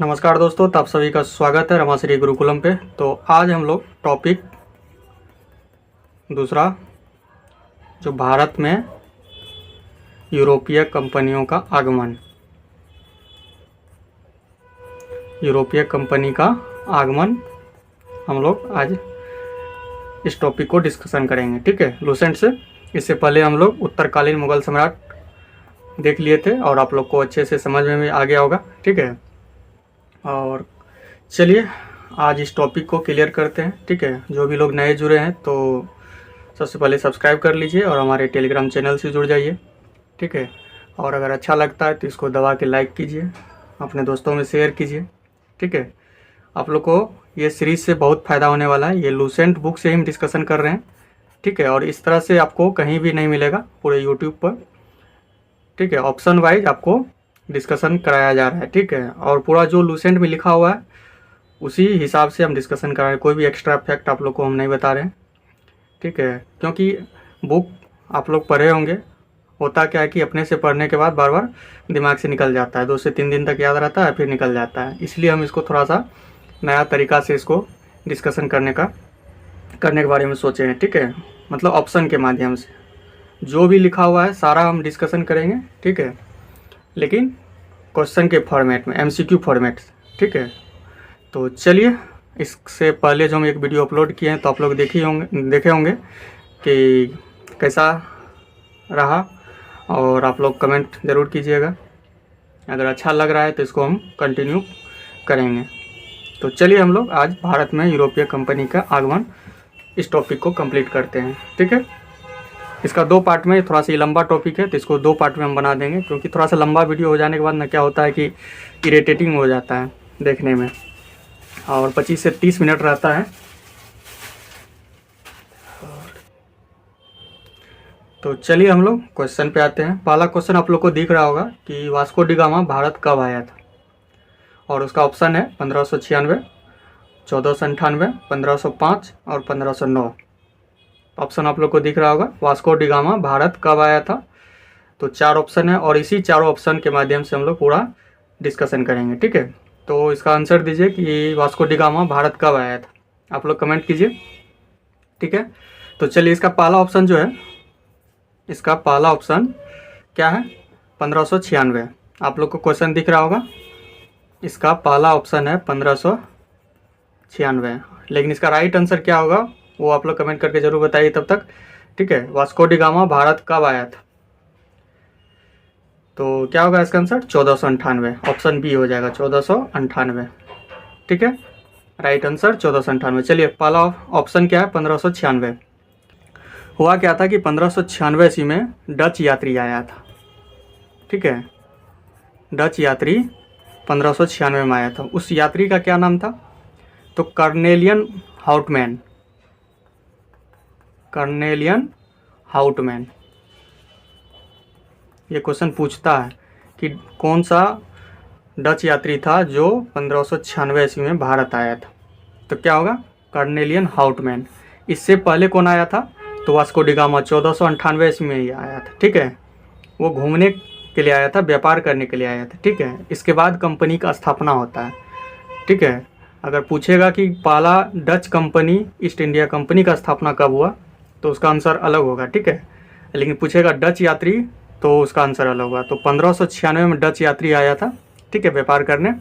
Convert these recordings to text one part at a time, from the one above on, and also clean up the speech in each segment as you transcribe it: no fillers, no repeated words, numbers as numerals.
नमस्कार दोस्तों, तो आप सभी का स्वागत है रमाश्री गुरुकुलम पे। तो आज हम लोग टॉपिक दूसरा जो भारत में यूरोपीय कंपनियों का आगमन, यूरोपीय कंपनी का आगमन हम लोग आज इस टॉपिक को डिस्कशन करेंगे। ठीक है, लूसेंट से। इससे पहले हम लोग उत्तरकालीन मुगल सम्राट देख लिए थे और आप लोग को अच्छे से समझ में भी आ गया होगा। ठीक है, और चलिए आज इस टॉपिक को क्लियर करते हैं। ठीक है, जो भी लोग नए जुड़े हैं तो सबसे पहले सब्सक्राइब कर लीजिए और हमारे टेलीग्राम चैनल से जुड़ जाइए। ठीक है, और अगर अच्छा लगता है तो इसको दबा के लाइक कीजिए, अपने दोस्तों में शेयर कीजिए। ठीक है, आप लोग को ये सीरीज़ से बहुत फ़ायदा होने वाला है। ये लूसेंट बुक से ही हम डिस्कशन कर रहे हैं। ठीक है, और इस तरह से आपको कहीं भी नहीं मिलेगा पूरे यूट्यूब पर। ठीक है, ऑप्शन वाइज आपको डिस्कशन कराया जा रहा है। ठीक है, और पूरा जो लूसेंट में लिखा हुआ है उसी हिसाब से हम डिस्कशन करा रहे हैं। कोई भी एक्स्ट्रा फैक्ट आप लोग को हम नहीं बता रहे हैं। ठीक है, क्योंकि बुक आप लोग पढ़े होंगे, होता क्या है कि अपने से पढ़ने के बाद बार बार दिमाग से निकल जाता है, 2 से 3 दिन तक याद रहता है, फिर निकल जाता है। इसलिए हम इसको थोड़ा सा नया तरीका से इसको डिस्कशन करने के बारे में सोचे हैं। ठीक है, मतलब ऑप्शन के माध्यम से जो भी लिखा हुआ है सारा हम डिस्कशन करेंगे। ठीक है, लेकिन क्वेश्चन के फॉर्मेट में, MCQ फॉर्मेट। ठीक है, तो चलिए, इससे पहले जो हम एक वीडियो अपलोड किए हैं तो आप लोग देखे होंगे कि कैसा रहा, और आप लोग कमेंट ज़रूर कीजिएगा। अगर अच्छा लग रहा है तो इसको हम कंटिन्यू करेंगे। तो चलिए हम लोग आज भारत में यूरोपीय कंपनी का आगमन इस टॉपिक को कंप्लीट करते हैं। ठीक है, इसका 2 पार्ट में, थोड़ा सा लंबा टॉपिक है तो इसको 2 पार्ट में हम बना देंगे, क्योंकि थोड़ा सा लंबा वीडियो हो जाने के बाद ना क्या होता है कि इरिटेटिंग हो जाता है देखने में, और 25 से 30 मिनट रहता है। तो चलिए हम लोग क्वेश्चन पे आते हैं। पहला क्वेश्चन आप लोग को दिख रहा होगा कि वास्को डी गामा भारत कब आया था, और उसका ऑप्शन है 1596, 1498, 1505 और 1509। ऑप्शन आप लोग को दिख रहा होगा, वास्को डी गामा भारत कब आया था। तो 4 ऑप्शन है और इसी चारों ऑप्शन के माध्यम से हम लोग पूरा डिस्कशन करेंगे। ठीक है, तो इसका आंसर दीजिए कि वास्को डी गामा भारत कब आया था, आप लोग कमेंट कीजिए। ठीक है, तो चलिए इसका पहला ऑप्शन जो है, इसका पहला ऑप्शन क्या है, 1596। आप लोग को क्वेश्चन दिख रहा होगा, इसका पहला ऑप्शन है 1596। लेकिन इसका राइट आंसर क्या होगा वो आप लोग कमेंट करके ज़रूर बताइए तब तक। ठीक है, वास्को डी गामा भारत कब आया था, तो क्या होगा इसका आंसर 1498। ऑप्शन बी हो जाएगा 1498। ठीक है, राइट आंसर 1498। चलिए पहला ऑप्शन क्या है, 1596। हुआ क्या था कि 1596 ईस्वी में डच यात्री आया था। ठीक है, डच यात्री 1596 में आया था। उस यात्री का क्या नाम था, तो कर्नेलियन हाउटमैन। कर्नेलियन हाउटमैन। ये क्वेश्चन पूछता है कि कौन सा डच यात्री था जो 1596 ईस्वी में भारत आया था, तो क्या होगा, कर्नेलियन हाउटमैन। इससे पहले कौन आया था, तो वास्को डी गामा 1498 ईस्वी में ही आया था। ठीक है, वो घूमने के लिए आया था, व्यापार करने के लिए आया था। ठीक है, इसके बाद कंपनी का स्थापना होता है। ठीक है, अगर पूछेगा कि पहला Dutch company east India company का स्थापना कब हुआ, तो उसका आंसर अलग होगा। ठीक है, लेकिन पूछेगा डच यात्री तो उसका आंसर अलग होगा। तो 1596 में डच यात्री आया था, ठीक है, व्यापार करने,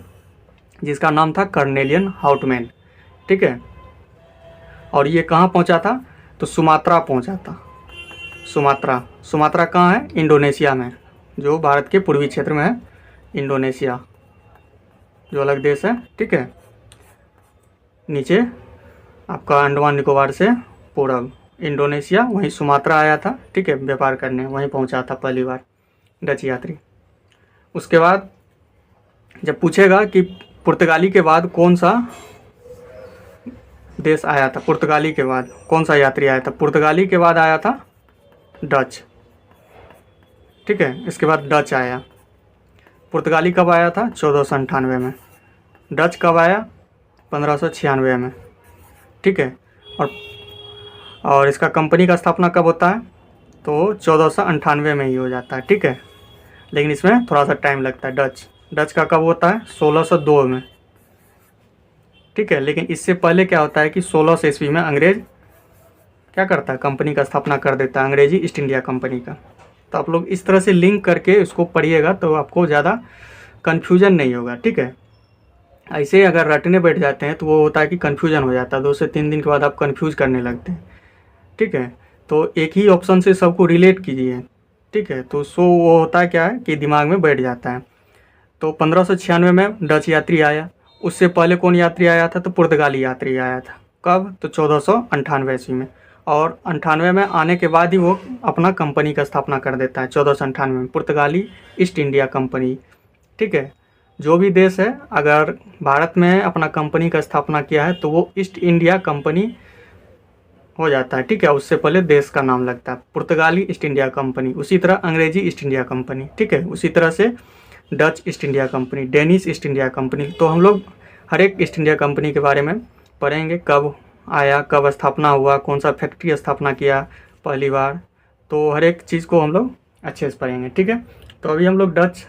जिसका नाम था कर्नेलियन हाउटमैन। ठीक है, और ये कहाँ पहुँचा था, तो सुमात्रा पहुँचा था। सुमात्रा कहाँ है, इंडोनेशिया में, जो भारत के पूर्वी क्षेत्र में है। इंडोनेशिया जो अलग देश है। ठीक है, नीचे आपका अंडमान निकोबार से पूर्व इंडोनेशिया, वहीं सुमात्रा आया था। ठीक है, व्यापार करने वहीं पहुंचा था पहली बार डच यात्री। उसके बाद जब पूछेगा कि पुर्तगाली के बाद कौन सा देश आया था, पुर्तगाली के बाद कौन सा यात्री आया था, पुर्तगाली के बाद आया था डच। ठीक है, इसके बाद डच आया। पुर्तगाली कब आया था, 1498 में। डच कब आया, 1596 में। ठीक है, और इसका कंपनी का स्थापना कब होता है, तो 1498 में ही हो जाता है। ठीक है, लेकिन इसमें थोड़ा सा टाइम लगता है। डच का कब होता है, 1602 में। ठीक है। लेकिन इससे पहले क्या होता है कि 1600 ईस्वी में अंग्रेज क्या करता है, कंपनी का स्थापना कर देता है, अंग्रेजी ईस्ट इंडिया कंपनी का। तो आप लोग इस तरह से लिंक करके इसको पढ़िएगा तो आपको ज़्यादा कन्फ्यूजन नहीं होगा, ठीक है। ऐसे अगर रटने बैठ जाते हैं तो वो होता है कि कन्फ्यूजन हो जाता है, 2 से 3 दिन के बाद आप कन्फ्यूज करने लगते हैं, ठीक है। तो एक ही ऑप्शन से सबको रिलेट कीजिए, ठीक है। तो वो होता है क्या है कि दिमाग में बैठ जाता है। तो 1596 में डच यात्री आया। उससे पहले कौन यात्री आया था, तो पुर्तगाली यात्री आया था। कब, तो 1498 ईस्वी में। और 98 में आने के बाद ही वो अपना कंपनी का स्थापना कर देता है, 1498 में, पुर्तगाली ईस्ट इंडिया कंपनी, ठीक है। जो भी देश है अगर भारत में अपना कंपनी का स्थापना किया है तो वो ईस्ट इंडिया कंपनी हो जाता है, ठीक है। उससे पहले देश का नाम लगता है पुर्तगाली ईस्ट इंडिया कंपनी, उसी तरह अंग्रेजी ईस्ट इंडिया कंपनी, ठीक है। उसी तरह से Dutch east India company, Danish east India company. तो हम लोग हर एक ईस्ट इंडिया कंपनी के बारे में पढ़ेंगे, कब आया, कब स्थापना हुआ, कौन सा फैक्ट्री स्थापना किया पहली बार, तो हर एक चीज़ को हम लोग अच्छे से पढ़ेंगे, ठीक है। तो अभी हम लोग डच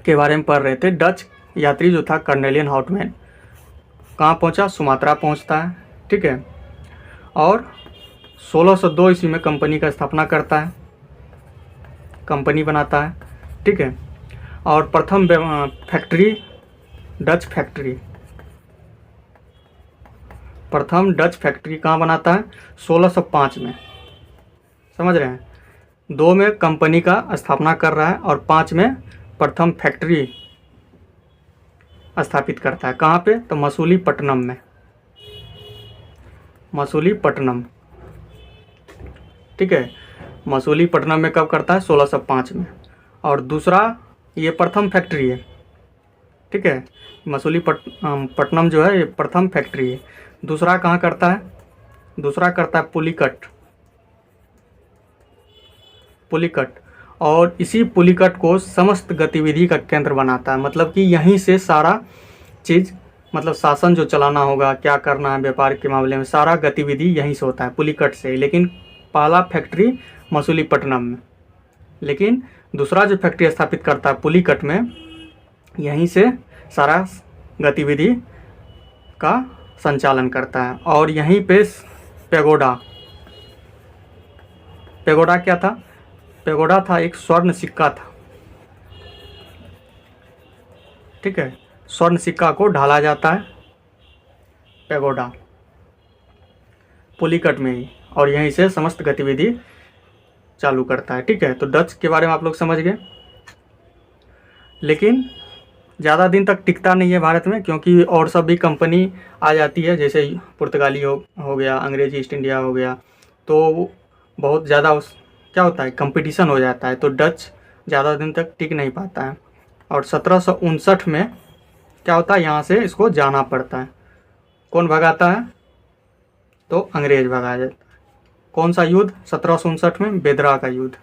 के बारे में पढ़ रहे थे। डच यात्री जो था कर्नेलियन हाउटमैन कहाँ पहुँचा, सुमात्रा पहुँचता है, ठीक है। और 1602 ईस्वी में कंपनी का स्थापना करता है, कंपनी बनाता है, ठीक है। और प्रथम फैक्ट्री, डच फैक्ट्री, प्रथम डच फैक्ट्री कहाँ बनाता है, 1605 में, समझ रहे हैं। 2 में कंपनी का स्थापना कर रहा है और 5 में प्रथम फैक्ट्री स्थापित करता है। कहाँ पे, तो मसूलीपट्टनम में, मसूलीपट्टनम, ठीक है। मसूलीपट्टनम में कब करता है, 1605 में। और दूसरा ये प्रथम फैक्ट्री है, ठीक है। मसूलीपट्टनम जो है ये प्रथम फैक्ट्री है। दूसरा कहाँ करता है, दूसरा करता है पुलिकट, पुलिकट। और इसी पुलिकट को समस्त गतिविधि का केंद्र बनाता है, मतलब कि यहीं से सारा चीज़, मतलब शासन जो चलाना होगा, क्या करना है व्यापार के मामले में, सारा गतिविधि यहीं से होता है, पुलिकट से। लेकिन पहला फैक्ट्री मसूलीपट्टनम में, लेकिन दूसरा जो फैक्ट्री स्थापित करता है पुलिकट में, यहीं से सारा गतिविधि का संचालन करता है। और यहीं पे पेगोडा, पेगोडा क्या था, पेगोडा था एक स्वर्ण सिक्का था, ठीक है। स्वर्ण सिक्का को ढाला जाता है पेगोडा, पुलिकट में ही, और यहीं से समस्त गतिविधि चालू करता है, ठीक है। तो डच के बारे में आप लोग समझ गए। लेकिन ज़्यादा दिन तक टिकता नहीं है भारत में, क्योंकि और सब भी कंपनी आ जाती है, जैसे पुर्तगाली हो गया, अंग्रेजी ईस्ट इंडिया हो गया, तो बहुत ज़्यादा क्या होता है, कंपटीशन हो जाता है। तो डच ज़्यादा दिन तक टिक नहीं पाता है। और 1759 में क्या होता है, यहाँ से इसको जाना पड़ता है। कौन भगाता है, तो अंग्रेज भगा जाता है। कौन सा युद्ध, 1759 में बेदरा का युद्ध।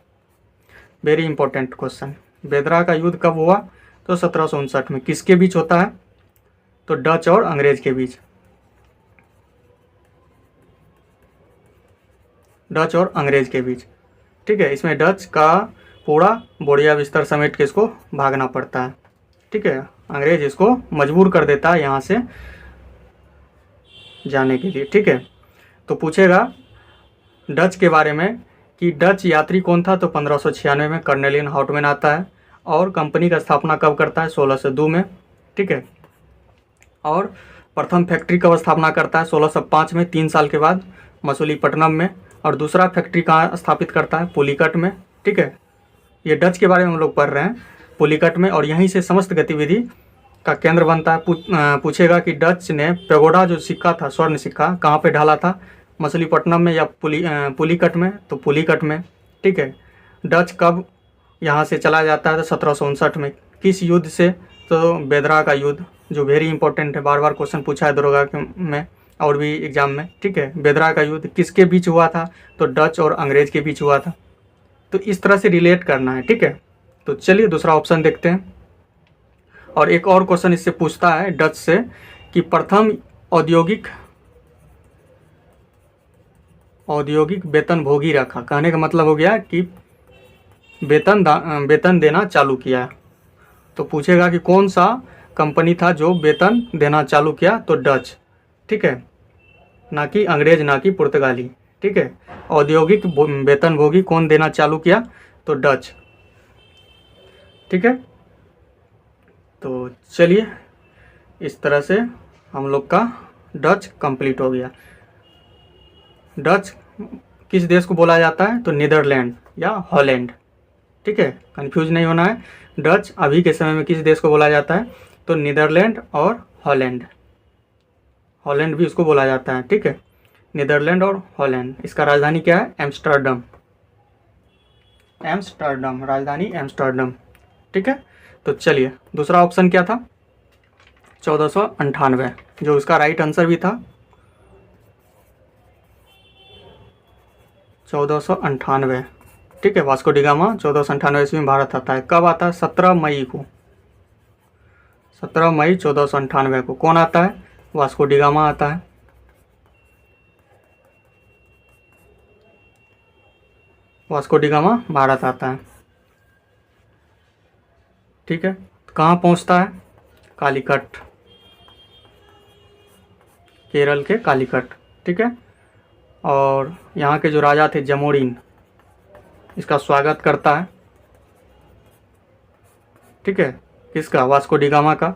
वेरी इंपॉर्टेंट क्वेश्चन, बेदरा का युद्ध कब हुआ, तो 1759 में। किसके बीच होता है, तो डच और अंग्रेज के बीच, डच और अंग्रेज के बीच, ठीक है। इसमें डच का पूरा बोरिया बिस्तर समेट के इसको भागना पड़ता है, ठीक है। अंग्रेज इसको मजबूर कर देता है यहाँ से जाने के लिए, ठीक है। तो पूछेगा डच के बारे में कि डच यात्री कौन था, तो 1596 में कर्नेलियन हाउटमैन आता है। और कंपनी का स्थापना कब करता है, 1602 में, ठीक है। और प्रथम फैक्ट्री कब स्थापना करता है, 1605 में, 3 साल के बाद, मसूलीपट्टनम में। और दूसरा फैक्ट्री कहाँ स्थापित करता है, पुलिकट में, ठीक है। ये डच के बारे में हम लोग पढ़ रहे हैं, पुलिकट में। और यहीं से समस्त गतिविधि का केंद्र बनता है। पूछेगा कि डच ने पेगोडा जो सिक्का था, स्वर्ण सिक्का, कहाँ पे ढाला था, मसूलीपट्टनम में या पुलिकट में, तो पुलिकट में, ठीक है। डच कब यहाँ से चला जाता है, तो 1759 में। किस युद्ध से, तो बेदरा का युद्ध, जो वेरी इंपॉर्टेंट है, बार बार क्वेश्चन पूछा है दरोगा में और भी एग्जाम में, ठीक है। बेदरा का युद्ध किसके बीच हुआ था, तो डच और अंग्रेज के बीच हुआ था। तो इस तरह से रिलेट करना है, ठीक है। तो चलिए दूसरा ऑप्शन देखते हैं। और एक और क्वेश्चन इससे पूछता है डच से कि प्रथम औद्योगिक वेतन भोगी रखा। कहने का मतलब हो गया कि वेतन देना चालू किया। तो पूछेगा कि कौन सा कंपनी था जो वेतन देना चालू किया तो डच, ठीक है, ना कि अंग्रेज, ना कि पुर्तगाली, ठीक है। औद्योगिक वेतनभोगी कौन देना चालू किया तो डच, ठीक है। तो चलिए इस तरह से हम लोग का डच कंप्लीट हो गया। डच किस देश को बोला जाता है तो नीदरलैंड या हॉलैंड, ठीक है, कंफ्यूज नहीं होना है। डच अभी के समय में किस देश को बोला जाता है तो नीदरलैंड और हॉलैंड, हॉलैंड भी उसको बोला जाता है, ठीक है, नीदरलैंड और हॉलैंड। इसका राजधानी क्या है एम्स्टर्डम, एम्स्टर्डम, राजधानी एम्स्टर्डम, ठीक है। तो चलिए दूसरा ऑप्शन क्या था 1498, जो उसका राइट आंसर भी था 1498, ठीक है। वास्को डी गामा 1498 ईस्वी में भारत आता है। कब आता है 17 मई को, 17 मई 1498 को कौन आता है वास्को डी गामा आता है, वास्को डी गामा भारत आता है, ठीक है। कहाँ पहुँचता है कालीकट, केरल के कालीकट, ठीक है। और यहाँ के जो राजा थे जमोरिन इसका स्वागत करता है, ठीक है, किसका वास्को डी गामा का।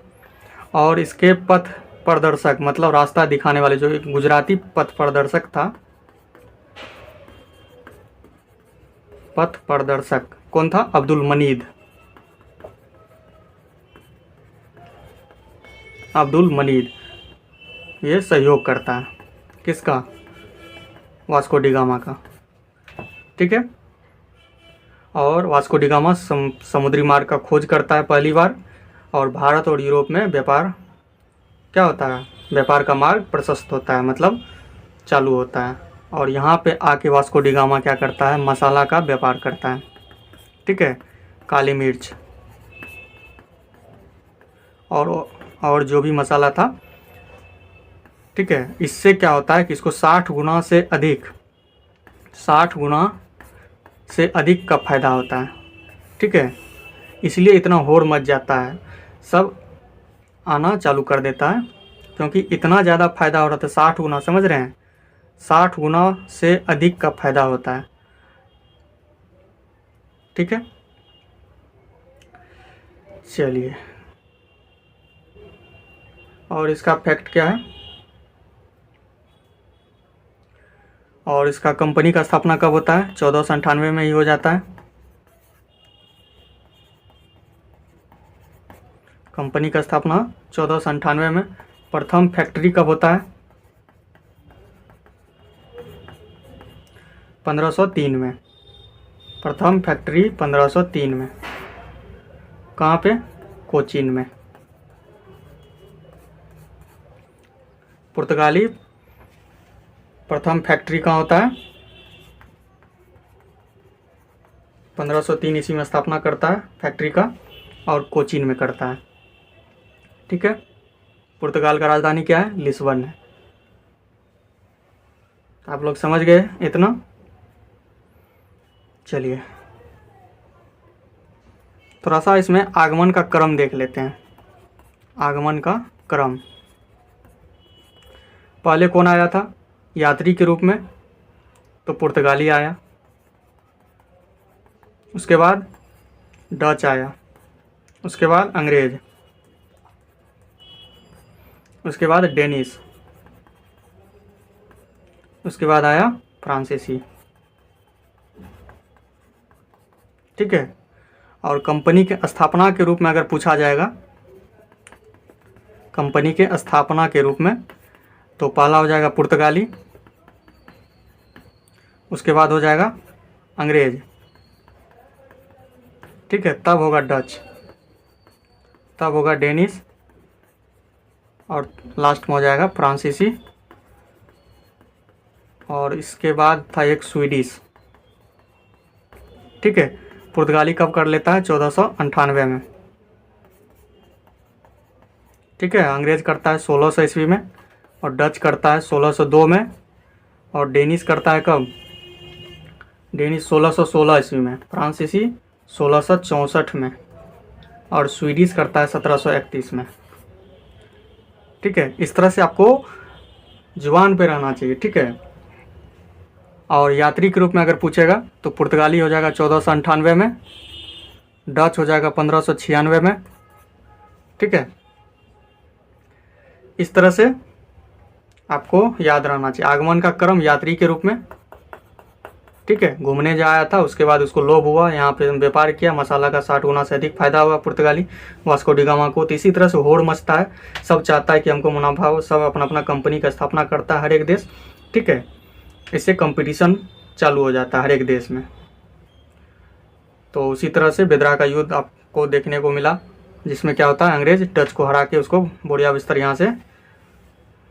और इसके पथ प्रदर्शक मतलब रास्ता दिखाने वाले जो एक गुजराती पथ प्रदर्शक था, पथ प्रदर्शक कौन था अब्दुल मनीद, अब्दुल मनीद ये सहयोग करता है किसका वास्को डी गामा का, ठीक है। और वास्को डी गामा समुद्री मार्ग का खोज करता है पहली बार, और भारत और यूरोप में व्यापार क्या होता है, व्यापार का मार्ग प्रशस्त होता है, मतलब चालू होता है। और यहाँ पे आके वास्को डी गामा क्या करता है मसाला का व्यापार करता है, ठीक है, काली मिर्च और जो भी मसाला था, ठीक है। इससे क्या होता है कि इसको 60 गुना से अधिक, 60 गुना से अधिक का फ़ायदा होता है, ठीक है। इसलिए इतना होड़ मच जाता है, सब आना चालू कर देता है, क्योंकि इतना ज़्यादा फ़ायदा हो रहा था, 60 गुना, समझ रहे हैं, 60 गुना से अधिक का फ़ायदा होता है, ठीक है। चलिए और इसका फैक्ट क्या है, और इसका कंपनी का स्थापना कब होता है 1498 में ही हो जाता है। कंपनी का स्थापना 1498 में। प्रथम फैक्ट्री कब होता है 1503 में, प्रथम फैक्ट्री 1503 में, कहाँ पे कोचीन में। पुर्तगाली प्रथम फैक्ट्री कहाँ होता है 1503 ईस्वी में स्थापना करता है फैक्ट्री का, और कोचीन में करता है, ठीक है। पुर्तगाल का राजधानी क्या है लिस्बन है। आप लोग समझ गए इतना। चलिए थोड़ा सा इसमें आगमन का क्रम देख लेते हैं, आगमन का क्रम। पहले कौन आया था यात्री के रूप में तो पुर्तगाली आया, उसके बाद डच आया, उसके बाद अंग्रेज, उसके बाद डेनिश, उसके बाद आया फ्रांसीसी, ठीक है। और कंपनी के स्थापना के रूप में अगर पूछा जाएगा, कंपनी के स्थापना के रूप में, तो पहला हो जाएगा पुर्तगाली, उसके बाद हो जाएगा अंग्रेज, ठीक है, तब होगा डच, तब होगा डेनिश, और लास्ट में हो जाएगा फ्रांसीसी, और इसके बाद था एक स्वीडिश, ठीक है। पुर्तगाली कब कर लेता है 1498 में, ठीक है। अंग्रेज करता है 1600 ईस्वी में, और डच करता है 1602 में, और डेनिश करता है कब, डेनिश 1616 ईस्वी में, फ्रांसीसी 1664 में, और स्वीडिश करता है 1731 में। ठीक है, इस तरह से आपको जुबान पे रहना चाहिए, ठीक है। और यात्री के रूप में अगर पूछेगा तो पुर्तगाली हो जाएगा 1498 में, डच हो जाएगा 1596 में, ठीक है। इस तरह से आपको याद रहना चाहिए। आगमन का क्रम यात्री के रूप में, ठीक है, घूमने जा आया था, उसके बाद उसको लोभ हुआ, यहाँ पे व्यापार किया, मसाला का 60 गुना से अधिक फायदा हुआ पुर्तगाली वास्को डी गामा को। तो इसी तरह से होड़ मचता है, सब चाहता है कि हमको मुनाफा हो, सब अपना अपना कंपनी का स्थापना करता है हर एक देश, ठीक है। इससे कंपटीशन चालू हो जाता है हर एक देश में। तो उसी तरह से बेदरा का युद्ध आपको देखने को मिला, जिसमें क्या होता है, अंग्रेज डच को हरा के उसको बोरिया बिस्तर यहाँ से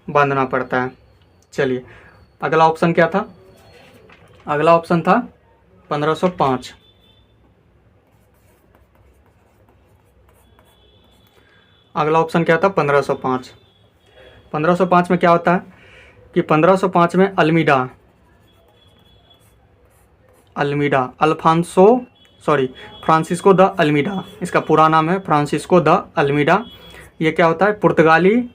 बांधना पड़ता है। चलिए, अगला ऑप्शन क्या था? अगला ऑप्शन था 1505। अगला ऑप्शन क्या था? 1505। 1505 में क्या होता है कि 1505 में फ्रांसिस्को द अल्मीडा, इसका पूरा नाम है फ्रांसिस्को द अल्मीडा। ये क्या होता है, पुर्तगाली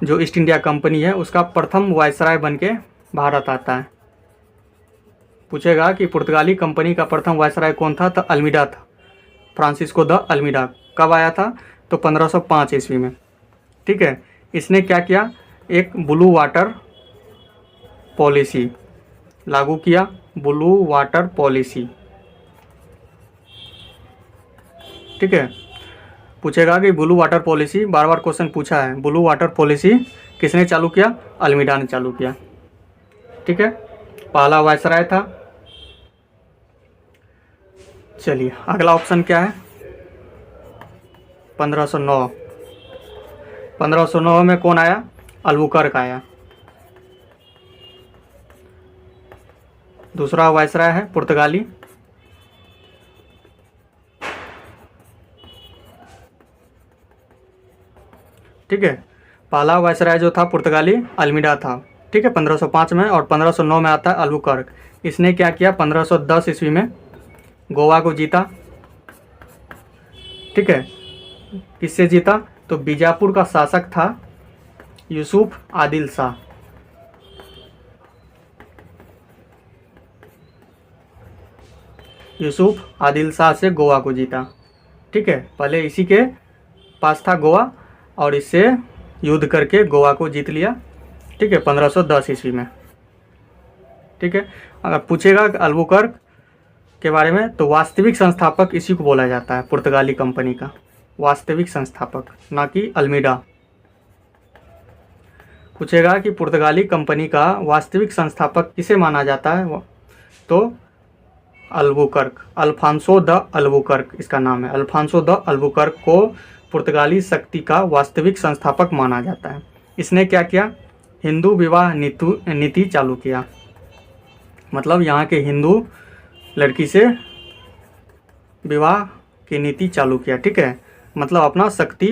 जो ईस्ट इंडिया कंपनी है उसका प्रथम वायसराय बन के भारत आता है। पूछेगा कि पुर्तगाली कंपनी का प्रथम वायसराय कौन था, तो अल्मीडा था, फ्रांसिस्को द अल्मीडा। कब आया था? तो 1505 ईस्वी में, ठीक है। इसने क्या किया, एक ब्लू वाटर पॉलिसी लागू किया, ब्लू वाटर पॉलिसी, ठीक है। पूछेगा कि ब्लू वाटर पॉलिसी, बार बार क्वेश्चन पूछा है, ब्लू वाटर पॉलिसी किसने चालू किया? अल्मीडा ने चालू किया, ठीक है। पहला वायसराय था। चलिए, अगला ऑप्शन क्या है? 1509। 1509 में कौन आया? अल्बुकर्क आया। दूसरा वायसराय है पुर्तगाली, ठीक है। पहला वायसराय जो था पुर्तगाली अल्मीडा था, ठीक है, 1505 में। और 1509 में आता है अल्बुकर्क। इसने क्या किया, 1510 ईस्वी में गोवा को जीता, ठीक है। किससे जीता? तो बीजापुर का शासक था यूसुफ आदिल शाह। यूसुफ आदिल शाह से गोवा को जीता, ठीक है। पहले इसी के पास था गोवा और इससे युद्ध करके गोवा को जीत लिया, ठीक है, 1510 ईस्वी में, ठीक है। अगर पूछेगा अल्बुकर्क के बारे में तो वास्तविक संस्थापक इसी को बोला जाता है, पुर्तगाली कंपनी का वास्तविक संस्थापक, ना कि अल्मीडा। पूछेगा कि पुर्तगाली कंपनी का वास्तविक संस्थापक किसे माना जाता है, तो अल्बुकर्क, अल्फांसो द अल्बुकर्क इसका नाम है। अल्फांसो द अल्बुकर्क को पुर्तगाली शक्ति का वास्तविक संस्थापक माना जाता है। इसने क्या किया, हिंदू विवाह नीति चालू किया, मतलब यहाँ के हिंदू लड़की से विवाह की नीति चालू किया, ठीक है। मतलब अपना शक्ति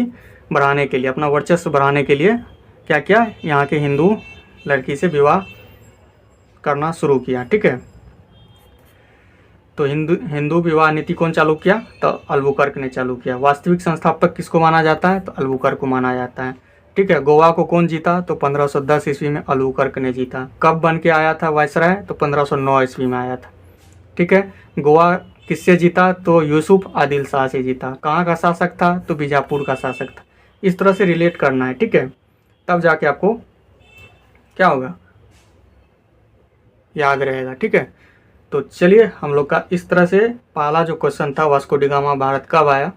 बढ़ाने के लिए, अपना वर्चस्व बढ़ाने के लिए क्या किया, यहाँ के हिंदू लड़की से विवाह करना शुरू किया, ठीक है। तो हिंदू विवाह नीति कौन चालू किया? तो अल्बुकर्क ने चालू किया। वास्तविक संस्थापक किसको माना जाता है? तो अल्बुकर्क को माना जाता है, ठीक है। गोवा को कौन जीता? तो 1510 ईस्वी में अल्बुकर्क ने जीता। कब बन के आया था वायसराय? तो 1509 ईस्वी में आया था, ठीक है। गोवा किससे जीता? तो यूसुफ आदिल शाह से जीता। कहाँ का शासक था? तो बीजापुर का शासक था। इस तरह से रिलेट करना है, ठीक है, तब जाके आपको क्या होगा, याद रहेगा, ठीक है। तो चलिए, हम लोग का इस तरह से पहला जो क्वेश्चन था, वास्को डी गामा भारत कब आया,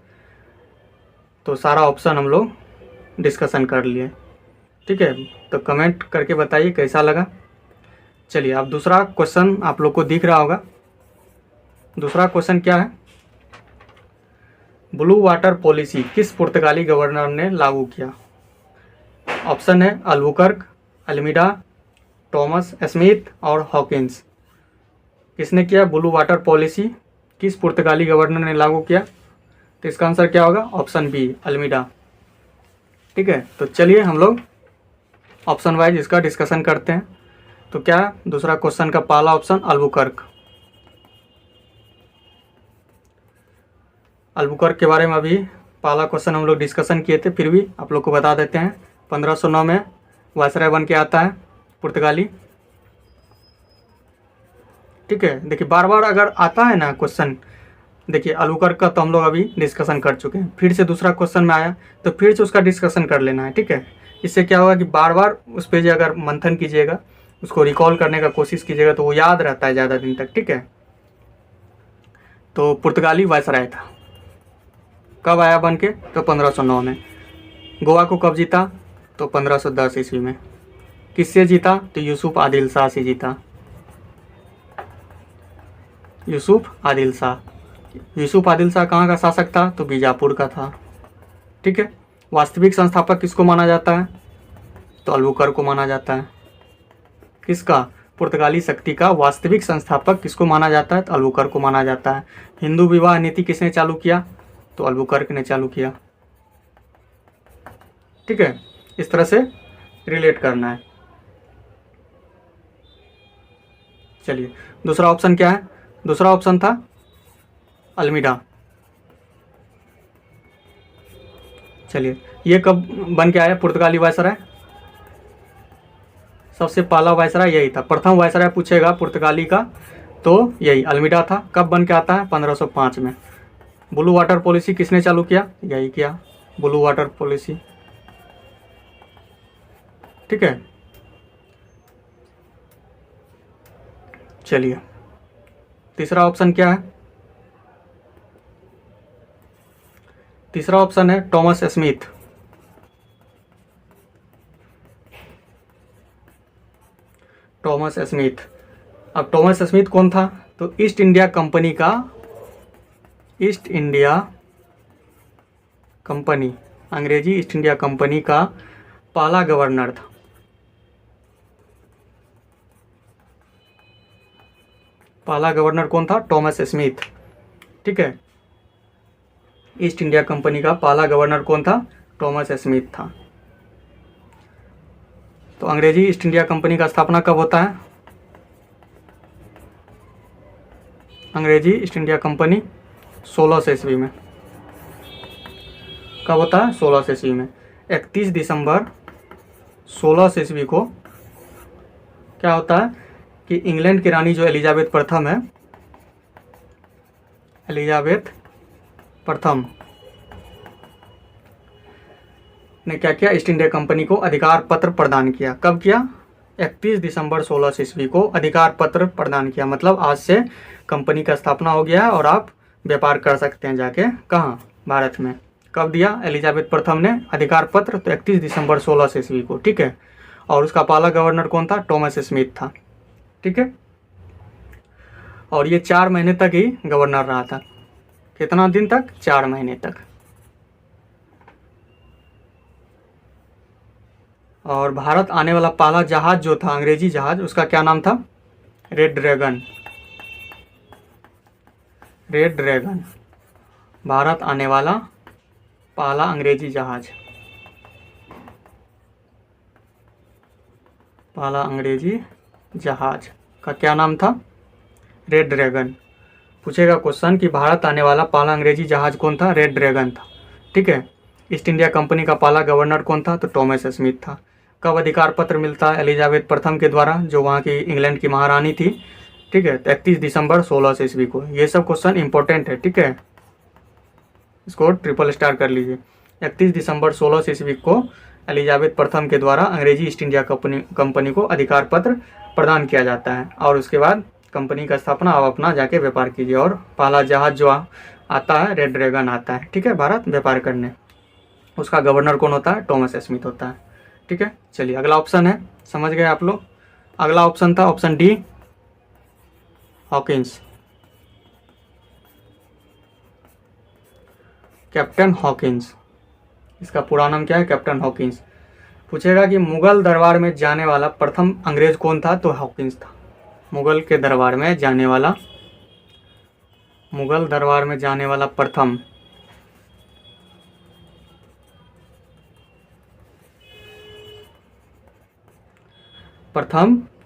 तो सारा ऑप्शन हम लोग डिस्कशन कर लिए, ठीक है। तो कमेंट करके बताइए कैसा लगा। चलिए, अब दूसरा क्वेश्चन आप लोग को दिख रहा होगा। दूसरा क्वेश्चन क्या है? ब्लू वाटर पॉलिसी किस पुर्तगाली गवर्नर ने लागू किया? ऑप्शन है अल्बुकर्क, अल्मीडा, थॉमस स्मिथ और हॉकिंस। किसने किया ब्लू वाटर पॉलिसी? किस पुर्तगाली गवर्नर ने लागू किया? तो इसका आंसर क्या होगा? ऑप्शन बी, अल्मीडा, ठीक है। तो चलिए हम लोग ऑप्शन वाइज इसका डिस्कशन करते हैं। तो क्या दूसरा क्वेश्चन का पहला ऑप्शन अल्बुकर्क। अल्बुकर्क के बारे में अभी पहला क्वेश्चन हम लोग डिस्कशन किए थे, फिर भी आप लोग को बता देते हैं। 1509 में वायसराय बन के आता है पुर्तगाली। ठीक है, देखिए बार बार अगर आता है ना क्वेश्चन, देखिए अलुकर्क का तो हम लोग अभी डिस्कशन कर चुके हैं, फिर से दूसरा क्वेश्चन में आया तो फिर से उसका डिस्कशन कर लेना है। ठीक है, इससे क्या होगा कि बार बार उस पेज अगर मंथन कीजिएगा, उसको रिकॉल करने का कोशिश कीजिएगा तो वो याद रहता है ज़्यादा दिन तक। ठीक है, तो पुर्तगाली वायसराय था। कब आया बन के? तो 1509 में। गोवा को कब जीता? तो 1510 ईस्वी में। किससे जीता? तो यूसुफ आदिल शाह से जीता। यूसुफ आदिल शाह। यूसुफ आदिल शाह कहाँ का शासक था? तो बीजापुर का था। ठीक है, वास्तविक संस्थापक किसको माना जाता है? तो अलबुकर्क को माना जाता है। किसका? पुर्तगाली शक्ति का वास्तविक संस्थापक किसको माना जाता है? तो अलबुकर्क को माना जाता है। हिंदू विवाह नीति किसने चालू किया? तो अलबुकर्क ने चालू किया। ठीक है, इस तरह से रिलेट करना है। चलिए, दूसरा ऑप्शन क्या है? दूसरा ऑप्शन था अल्मीडा। चलिए, ये कब बन के आया पुर्तगाली वायसराय? सबसे पहला वायसराय यही था, प्रथम वायसराय पूछेगा पुर्तगाली का तो यही अल्मीडा था। कब बन के आता है? 1505 में। ब्लू वाटर पॉलिसी किसने चालू किया? यही किया, ब्लू वाटर पॉलिसी। ठीक है, चलिए तीसरा ऑप्शन क्या है? तीसरा ऑप्शन है टॉमस स्मिथ। Thomas Smith. अब टॉमस स्मिथ कौन था? तो ईस्ट इंडिया कंपनी का, ईस्ट इंडिया कंपनी, अंग्रेजी ईस्ट इंडिया कंपनी का पहला गवर्नर था। पहला गवर्नर कौन था? Thomas Smith. ठीक है, ईस्ट इंडिया कंपनी का पहला गवर्नर कौन था? टॉमस स्मिथ था। तो अंग्रेजी ईस्ट इंडिया कंपनी का स्थापना कब होता है? अंग्रेजी ईस्ट इंडिया कंपनी 1600 ईस्वी में। कब होता है? 1600 ईस्वी में। 31 दिसंबर 1600 ईस्वी को क्या होता है कि इंग्लैंड की रानी जो एलिजाबेथ प्रथम है, एलिजाबेथ प्रथम ने क्या किया? ईस्ट इंडिया कंपनी को अधिकार पत्र प्रदान किया। कब किया? 31 दिसंबर 1600 ईस्वी को अधिकार पत्र प्रदान किया। मतलब आज से कंपनी का स्थापना हो गया और आप व्यापार कर सकते हैं जाके। कहाँ? भारत में। कब दिया एलिजाबेथ प्रथम ने अधिकार पत्र? तो 31 दिसंबर 1600 ईस्वी को। ठीक है, और उसका पहला गवर्नर कौन था? टॉमस स्मिथ था। ठीक है, और ये 4 महीने तक ही गवर्नर रहा था। कितना दिन तक? 4 महीने तक। और भारत आने वाला पहला जहाज जो था, अंग्रेजी जहाज, उसका क्या नाम था? Red dragon. Red dragon, Bharat आने वाला पहला अंग्रेजी जहाज, पहला अंग्रेजी जहाज का क्या नाम था? Red dragon. पूछेगा क्वेश्चन कि भारत आने वाला पहला अंग्रेजी जहाज कौन था? रेड ड्रैगन था। ठीक है, ईस्ट इंडिया कंपनी का पहला गवर्नर कौन था? तो टॉमस स्मिथ था। कब अधिकार पत्र मिलता है एलिजाबेथ प्रथम के द्वारा, जो वहाँ की इंग्लैंड की महारानी थी? ठीक है, तो 31 दिसंबर 1600 ईस्वी को। ये सब क्वेश्चन इंपॉर्टेंट है। ठीक है, इसको ट्रिपल स्टार कर लीजिए। 31 दिसंबर 1600 ईस्वी को एलिजाबेथ प्रथम के द्वारा अंग्रेजी ईस्ट इंडिया कंपनी को अधिकार पत्र प्रदान किया जाता है। और उसके बाद कंपनी का स्थापना, आप अपना जाके व्यापार कीजिए। और पहला जहाज जो आता है रेड ड्रैगन आता है। ठीक है, भारत व्यापार करने। उसका गवर्नर कौन होता है? टॉमस स्मिथ होता है। ठीक है, चलिए अगला ऑप्शन है, समझ गए आप लोग। अगला ऑप्शन था option D, Hawkins. Captain Hawkins, इसका पूरा नाम क्या है? Captain Hawkins. पूछेगा कि मुगल दरबार में जाने वाला प्रथम अंग्रेज कौन था? तो हॉकिंस था। मुगल के दरबार में जाने वाला, मुगल दरबार में जाने वाला प्रथम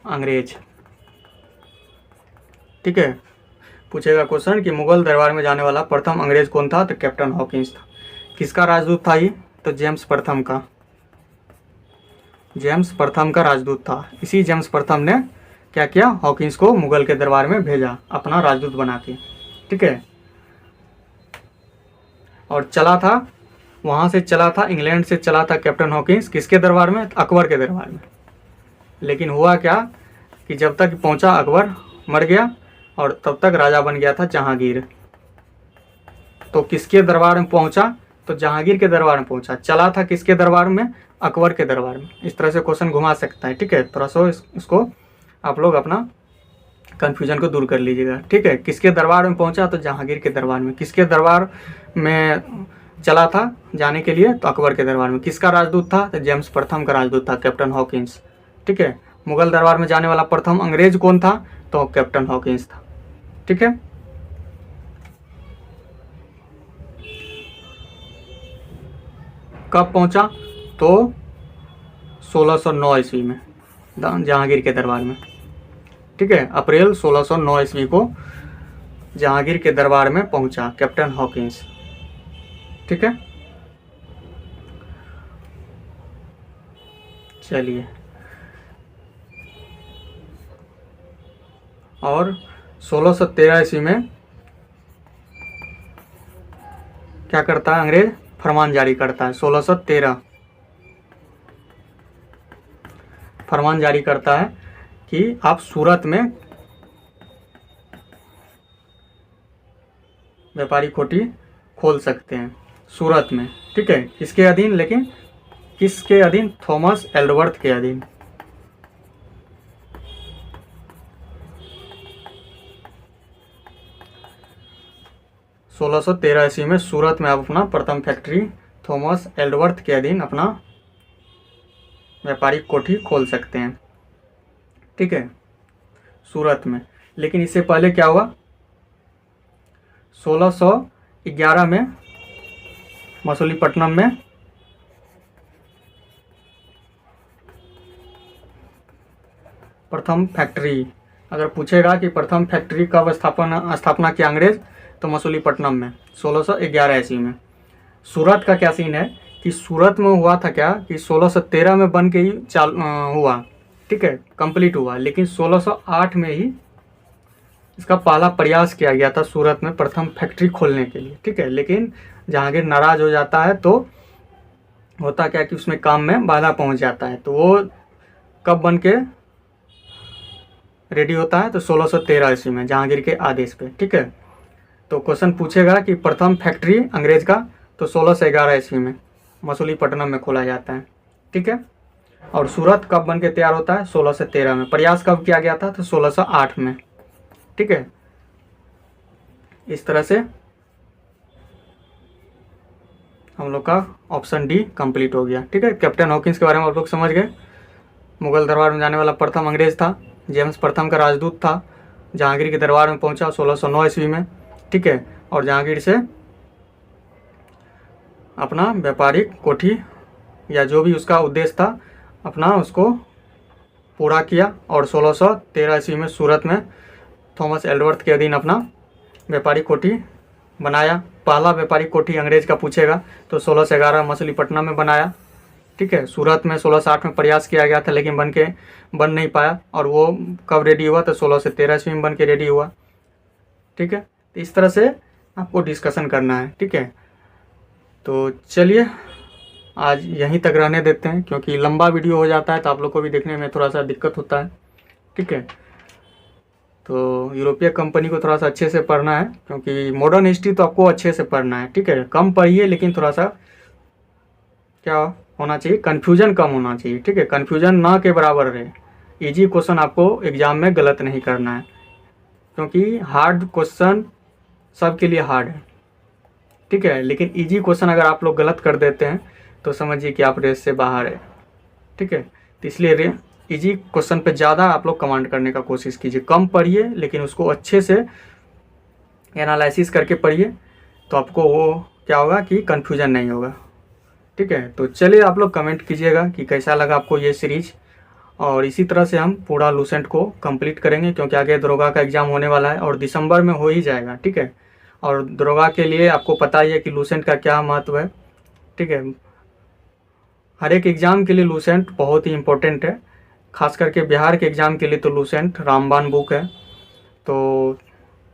अंग्रेज। ठीक है, पूछेगा क्वेश्चन कि मुगल दरबार में जाने वाला प्रथम अंग्रेज कौन था? तो कैप्टन हॉकिंस था। किसका राजदूत था ये? तो जेम्स प्रथम का। जेम्स प्रथम का राजदूत था। इसी जेम्स प्रथम ने क्या किया, हॉकिंस को मुगल के दरबार में भेजा अपना राजदूत बना के, ठीक है। और चला था, वहाँ से चला था, इंग्लैंड से चला था कैप्टन हॉकिंस किसके दरबार में, अकबर के दरबार में। लेकिन हुआ क्या कि जब तक पहुँचा अकबर मर गया और तब तक राजा बन गया था जहांगीर। तो किसके दरबार में पहुँचा, तो जहांगीर के दरबार में पहुँचा। चला था किसके दरबार में, अकबर के दरबार में। इस तरह से क्वेश्चन घुमा सकता है, ठीक है। थोड़ा सा इसको आप लोग अपना कन्फ्यूजन को दूर कर लीजिएगा, ठीक है। किसके दरबार में पहुंचा, तो जहांगीर के दरबार में। किसके दरबार में चला था जाने के लिए, तो अकबर के दरबार में। किसका राजदूत था, तो जेम्स प्रथम का राजदूत था, कैप्टन हॉकिंस, ठीक है। मुगल दरबार में जाने वाला प्रथम अंग्रेज कौन था, तो कैप्टन हॉकिंस था, ठीक है। कब पहुंचा, तो 1609 ईस्वी में जहांगीर के दरबार में, ठीक है। अप्रैल 1609 ईस्वी को जहांगीर के दरबार में पहुंचा कैप्टन हॉकिंस, ठीक है। चलिए, और 1613 ईस्वी में क्या करता है अंग्रेज, फरमान जारी करता है। 1613 फरमान जारी करता है कि आप सूरत में व्यापारी कोठी खोल सकते हैं, सूरत में, ठीक है। किसके अधीन, लेकिन किसके अधीन, थॉमस एल्डवर्थ के अधीन। सोलह सौ तेरह ईस्वी में सूरत में आप अपना प्रथम फैक्ट्री थॉमस एल्डवर्थ के अधीन अपना व्यापारिक कोठी खोल सकते हैं, ठीक है, सूरत में। लेकिन इससे पहले क्या हुआ, 1611 में मसूलीपट्टनम में प्रथम फैक्ट्री, अगर पूछेगा कि प्रथम फैक्ट्री कब स्थापना किया अंग्रेज, तो मसूलीपट्टनम में 1611 ईस्वी में। सूरत का क्या सीन है कि सूरत में हुआ था क्या कि 1613 में बन के ही हुआ, ठीक है, कंप्लीट हुआ। लेकिन 1608 में ही इसका पहला प्रयास किया गया था सूरत में प्रथम फैक्ट्री खोलने के लिए, ठीक है। लेकिन जहांगीर नाराज हो जाता है, तो होता क्या कि उसमें काम में बाधा पहुंच जाता है। तो वो कब बन के रेडी होता है, तो 1613 ईस्वी में जहांगीर के आदेश पे, ठीक है। तो क्वेश्चन पूछेगा कि प्रथम फैक्ट्री अंग्रेज का, तो 1611 ईस्वी में मसूलीपट्टनम में खोला जाता है, ठीक है। और सूरत कब बन के तैयार होता है, 1613 में। प्रयास कब किया गया था, तो 1608 में, ठीक है। इस तरह से हम लोग का ऑप्शन डी कंप्लीट हो गया, ठीक है। कैप्टन हॉकिंस के बारे में आप लोग समझ गए। मुगल दरबार में जाने वाला प्रथम अंग्रेज था, जेम्स प्रथम का राजदूत था, जहांगीर के दरबार में पहुंचा 1609 ईस्वी में, ठीक है। और जहांगीर से अपना व्यापारिक कोठी या जो भी उसका उद्देश्य था अपना उसको पूरा किया। और 1613 ईस्वी में सूरत में थॉमस एल्डवर्थ के अधीन अपना व्यापारिक कोठी बनाया। पहला व्यापारिक कोठी अंग्रेज का पूछेगा, तो 1611 मसूलीपट्टनम में बनाया, ठीक है। सूरत में 1608 में प्रयास किया गया था, लेकिन बन नहीं पाया। और वो कब रेडी हुआ, तो 1613 ईस्वी में बन के रेडी हुआ, ठीक है। तो इस तरह से आपको डिस्कशन करना है, ठीक है। तो चलिए आज यहीं तक रहने देते हैं, क्योंकि लंबा वीडियो हो जाता है तो आप लोग को भी देखने में थोड़ा सा दिक्कत होता है, ठीक है। तो यूरोपीय कंपनी को थोड़ा सा अच्छे से पढ़ना है, क्योंकि मॉडर्न हिस्ट्री तो आपको अच्छे से पढ़ना है, ठीक है। कम पढ़िए, लेकिन थोड़ा सा क्या होना चाहिए, कन्फ्यूजन कम होना चाहिए, ठीक है। कन्फ्यूजन ना के बराबर रहे। इजी क्वेश्चन आपको एग्जाम में गलत नहीं करना है, क्योंकि हार्ड क्वेश्चन सबके लिए हार्ड है, ठीक है। लेकिन इजी क्वेश्चन अगर आप लोग गलत कर देते हैं तो समझिए कि आप रेस से बाहर है, ठीक है। तो इसलिए इजी क्वेश्चन पे ज़्यादा आप लोग कमांड करने का कोशिश कीजिए। कम पढ़िए, लेकिन उसको अच्छे से एनालिसिस करके पढ़िए, तो आपको वो क्या होगा कि कन्फ्यूजन नहीं होगा, ठीक है। तो चलिए आप लोग कमेंट कीजिएगा कि कैसा लगा आपको ये सीरीज। और इसी तरह से हम पूरा लूसेंट को कंप्लीट करेंगे, क्योंकि आगे दरोगा का एग्ज़ाम होने वाला है और दिसंबर में हो ही जाएगा, ठीक है। और दरोगा के लिए आपको पता ही है कि लूसेंट का क्या महत्व है, ठीक है। हर एक एग्ज़ाम के लिए लूसेंट बहुत ही इम्पोर्टेंट है, खास करके बिहार के एग्ज़ाम के लिए तो लूसेंट रामबाण बुक है। तो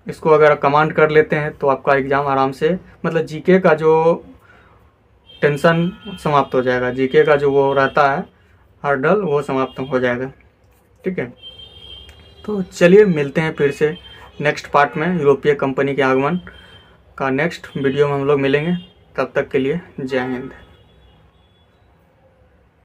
इसको अगर कमांड कर लेते हैं तो आपका एग्ज़ाम आराम से, मतलब जीके का जो टेंशन समाप्त हो जाएगा, जीके का जो वो रहता है हर्डल वो समाप्त हो जाएगा। ठीक है, तो चलिए मिलते हैं फिर से नेक्स्ट पार्ट में, यूरोपीय कंपनी के आगमन का नेक्स्ट वीडियो में हम लोग मिलेंगे। तब तक के लिए जय हिंद।